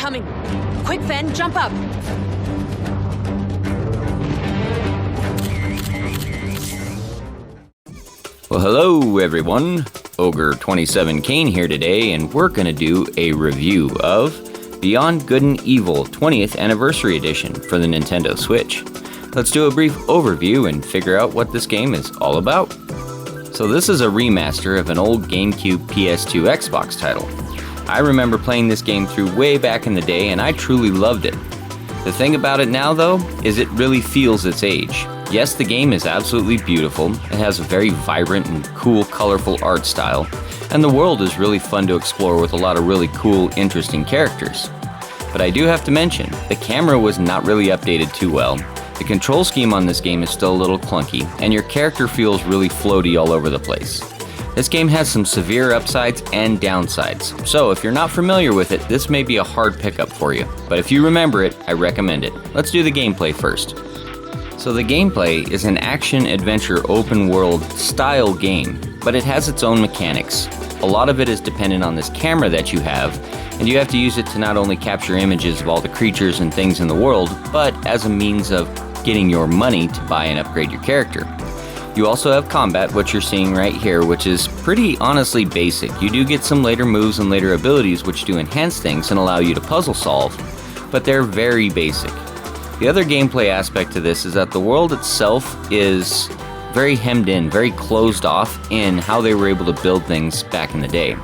coming. Quick, Fen, jump up. Well, hello everyone. Ogre27 Kane here today, and we're gonna do a review of Beyond Good and Evil 20th Anniversary Edition for the Nintendo Switch. Let's do a brief overview and figure out what this game is all about. So this is a remaster of an old GameCube PS2 Xbox title. I remember playing this game through way back in the day, and I truly loved it. The thing about it now, though, is it really feels its age. Yes, the game is absolutely beautiful, it has a very vibrant and cool, colorful art style, and the world is really fun to explore with a lot of really cool, interesting characters. But I do have to mention, the camera was not really updated too well. The control scheme on this game is still a little clunky, and your character feels really floaty all over the place. This game has some severe upsides and downsides, so if you're not familiar with it, this may be a hard pickup for you. But if you remember it, I recommend it. Let's do the gameplay first. So the gameplay is an action-adventure open-world style game, but it has its own mechanics. A lot of it is dependent on this camera that you have, and you have to use it to not only capture images of all the creatures and things in the world, but as a means of getting your money to buy and upgrade your character. You also have combat, what you're seeing right here, which is pretty honestly basic. You do get some later moves and later abilities which do enhance things and allow you to puzzle solve, but they're very basic. The other gameplay aspect to this is that the world itself is very hemmed in, very closed off in how they were able to build things back in the day.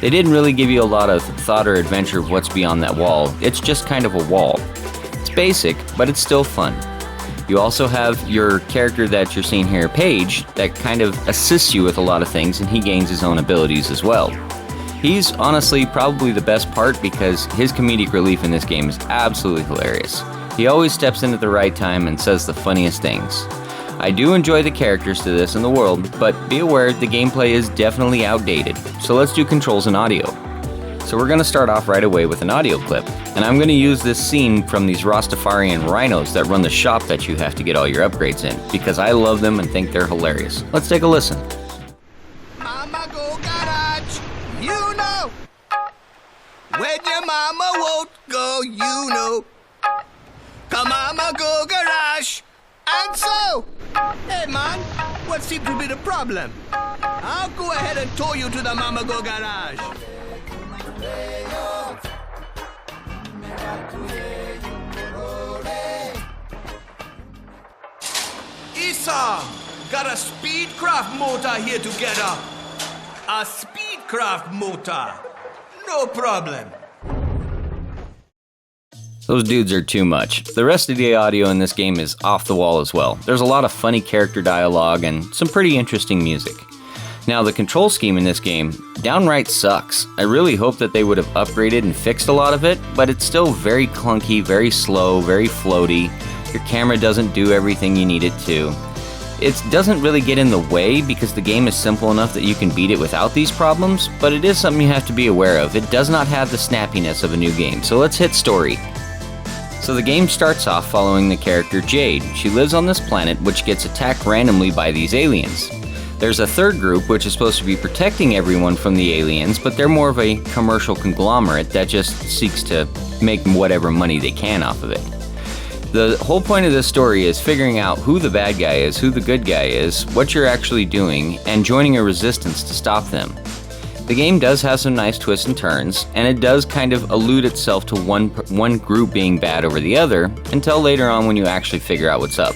They didn't really give you a lot of thought or adventure of what's beyond that wall. It's just kind of a wall. It's basic, but it's still fun. You also have your character that you're seeing here, Paige, that kind of assists you with a lot of things, and he gains his own abilities as well. He's honestly probably the best part because his comedic relief in this game is absolutely hilarious. He always steps in at the right time and says the funniest things. I do enjoy the characters to this in the world, but be aware the gameplay is definitely outdated. So let's do controls and audio. So we're going to start off right away with an audio clip, and I'm going to use this scene from these Rastafarian rhinos that run the shop that you have to get all your upgrades in, because I love them and think they're hilarious. Let's take a listen. Mama go garage, you know. When your mama won't go, you know. Come mama go garage, and so. Hey man, what seems to be the problem? I'll go ahead and tow you to the Mama Go garage. Esau, got a Speedcraft motor here together. A Speedcraft motor. No problem. Those dudes are too much. The rest of the audio in this game is off the wall as well. There's a lot of funny character dialogue and some pretty interesting music. Now, the control scheme in this game downright sucks. I really hope that they would have upgraded and fixed a lot of it, but it's still very clunky, very slow, very floaty. Your camera doesn't do everything you need it to. It doesn't really get in the way because the game is simple enough that you can beat it without these problems, but it is something you have to be aware of. It does not have the snappiness of a new game, so let's hit story. So the game starts off following the character Jade. She lives on this planet which gets attacked randomly by these aliens. There's a third group which is supposed to be protecting everyone from the aliens, but they're more of a commercial conglomerate that just seeks to make whatever money they can off of it. The whole point of this story is figuring out who the bad guy is, who the good guy is, what you're actually doing, and joining a resistance to stop them. The game does have some nice twists and turns, and it does kind of allude itself to one group being bad over the other, until later on when you actually figure out what's up.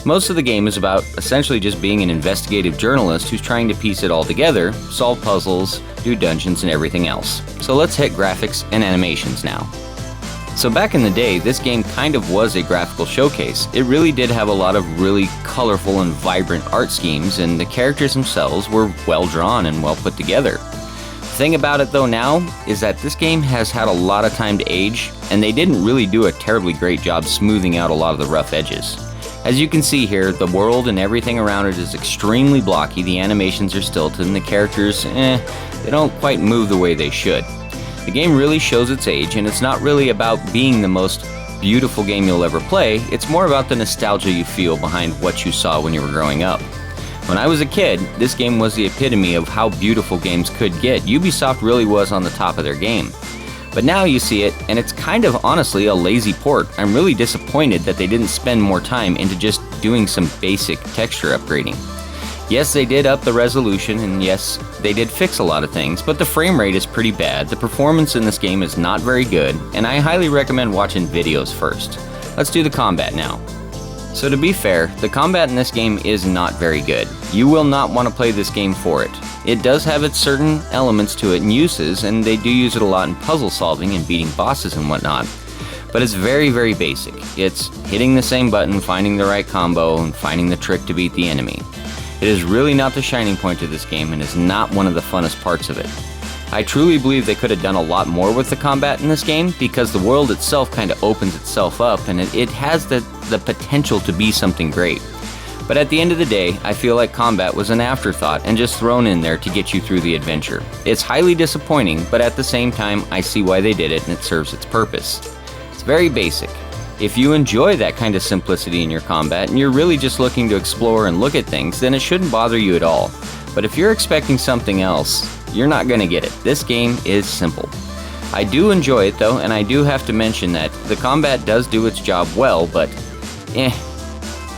Most of the game is about essentially just being an investigative journalist who's trying to piece it all together, solve puzzles, do dungeons, and everything else. So let's hit graphics and animations now. So back in the day, this game kind of was a graphical showcase. It really did have a lot of really colorful and vibrant art schemes, and the characters themselves were well drawn and well put together. The thing about it though now is that this game has had a lot of time to age, and they didn't really do a terribly great job smoothing out a lot of the rough edges. As you can see here, the world and everything around it is extremely blocky, the animations are stilted, and the characters, they don't quite move the way they should. The game really shows its age, and it's not really about being the most beautiful game you'll ever play, it's more about the nostalgia you feel behind what you saw when you were growing up. When I was a kid, this game was the epitome of how beautiful games could get. Ubisoft really was on the top of their game. But now you see it, and it's kind of honestly a lazy port. I'm really disappointed that they didn't spend more time into just doing some basic texture upgrading. Yes, they did up the resolution, and yes, they did fix a lot of things, but the frame rate is pretty bad, the performance in this game is not very good, and I highly recommend watching videos first. Let's do the combat now. So to be fair, the combat in this game is not very good. You will not want to play this game for it. It does have its certain elements to it and uses, and they do use it a lot in puzzle solving and beating bosses and whatnot. But it's very, very basic. It's hitting the same button, finding the right combo, and finding the trick to beat the enemy. It is really not the shining point of this game and is not one of the funnest parts of it. I truly believe they could have done a lot more with the combat in this game because the world itself kind of opens itself up and it has the potential to be something great. But at the end of the day, I feel like combat was an afterthought and just thrown in there to get you through the adventure. It's highly disappointing, but at the same time, I see why they did it and it serves its purpose. It's very basic. If you enjoy that kind of simplicity in your combat and you're really just looking to explore and look at things, then it shouldn't bother you at all. But if you're expecting something else, you're not going to get it. This game is simple. I do enjoy it though, and I do have to mention that the combat does do its job well, but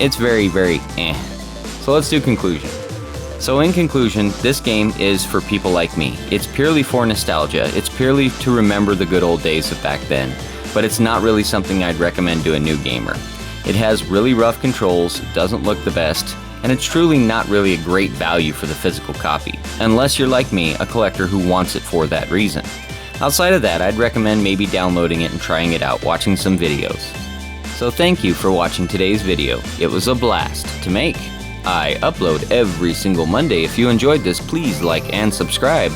it's very, very So let's do conclusion. So in conclusion, this game is for people like me. It's purely for nostalgia. It's purely to remember the good old days of back then. But it's not really something I'd recommend to a new gamer. It has really rough controls, doesn't look the best, and it's truly not really a great value for the physical copy, unless you're like me, a collector who wants it for that reason. Outside of that, I'd recommend maybe downloading it and trying it out, watching some videos. So thank you for watching today's video. It was a blast to make. I upload every single Monday. If you enjoyed this, please like and subscribe.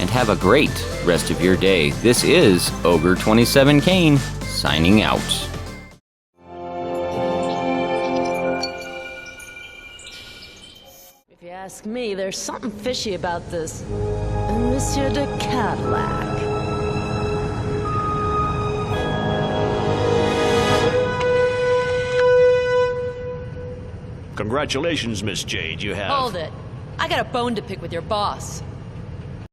And have a great rest of your day. This is Ogre27 Kane, signing out. If you ask me, there's something fishy about this Monsieur de Cadillac. Congratulations, Miss Jade. You have... Hold it. I got a bone to pick with your boss.